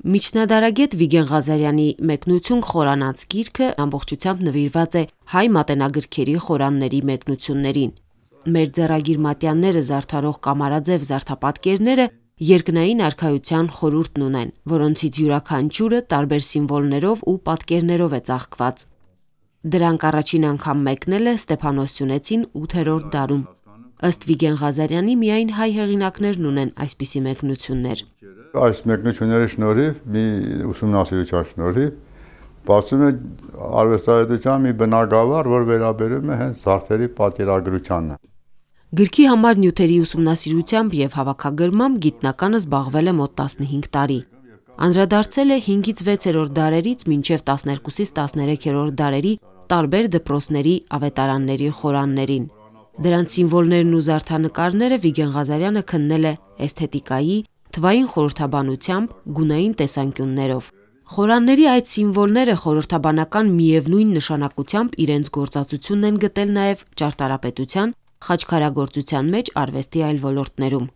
Միջնադարագետ Վիգեն Ղազարյանի «Մեկնություն խորանաց» գիրքը ամբողջությամբ նվիրված է հայ մատենագրքերի խորանների մեկնություններին։ Մեր ձեռագիր մատյանները զարդարող կամարաձև զարդապատկերները երկնային արքայության խորհուրդն ունեն, որոնցից յուրաքանչյուրը տարբեր սիմվոլներով ու պատկերներով է ծաղկված։ Դրանք առաջին անգամ մեկնել է Ստեփանոս Սյունեցին 8-րդ դարում։ Ըստ Վիգեն Ղազարյանի միայն հայ հեղինակներն ունեն այսպիսի մեկնություններ։ Այս մեկնությունների շնորհիվ, մի ուսումնասիրության շնորհիվ, բացում է արվեստագիտության մի բնագավառ, որ վերաբերում է հենց զարդերի պատկերագրությանը։ Գրքի համար նյութերի ուսումնասիրությամբ եւ հավաքագրմամբ գիտնականը զբաղվել է մոտ 15 տարի։ Անդրադարձել է 5-ից 6-րդ դարերից մինչև 12-ից 13-րդ դարերի տարբեր դպրոցների ավետարանների խորաններին։ Դրանց սիմվոլներն ու զարդանկարները Վիգեն Ղազարյանը քննել է էսթետիկայի, թվային խորհրդաբանությամբ, գունային տեսանկյուններով։ Խորանների այդ սիմվոլները խորհրդաբանական միևնույն նշանակությամբ իրենց գործածությունն են գտել նաև ճարտարապետության, խաչքարագործության մեջ արվեստի այլ ոլորտներում։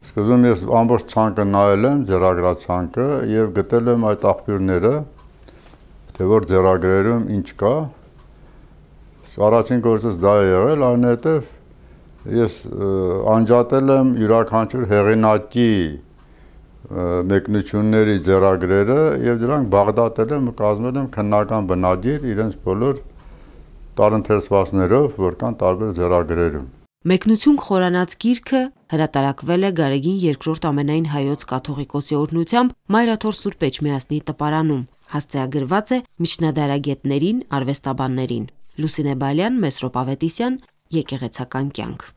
Սկզբում ես ամբողջ ցանկը նայել եմ, ձեռագրացանկը, եւ գտել եմ այդ աղբյուրները, թե որ ձեռագրերում ինչ կա։ Առաջին գործս դա է եղել, այնուհետև ես անջատել եմ յուրաքանչյուր հեղինակի մեկնությունների ձեռագրերը եւ դրանք բաղդատել եմ, կազմել եմ քննական բնագիր իրենց բոլոր տարընթերցվածներով, որ կան տարբեր ձեռագրերում։ Մեկնություն խորանաց գիրքը հրատարակվել է Գարեգին II ամենայն հայոց կաթողիկոսի օրհնությամբ Մայրաթոր Սուրբ Էջմիածնի տպարանում, հասցեագրված է միջնադարագետներին, արվեստաբաններին։ Լուսինե Բալյան, Մեսրոպ Ավետիսյան, Եկեղեցական կյանք։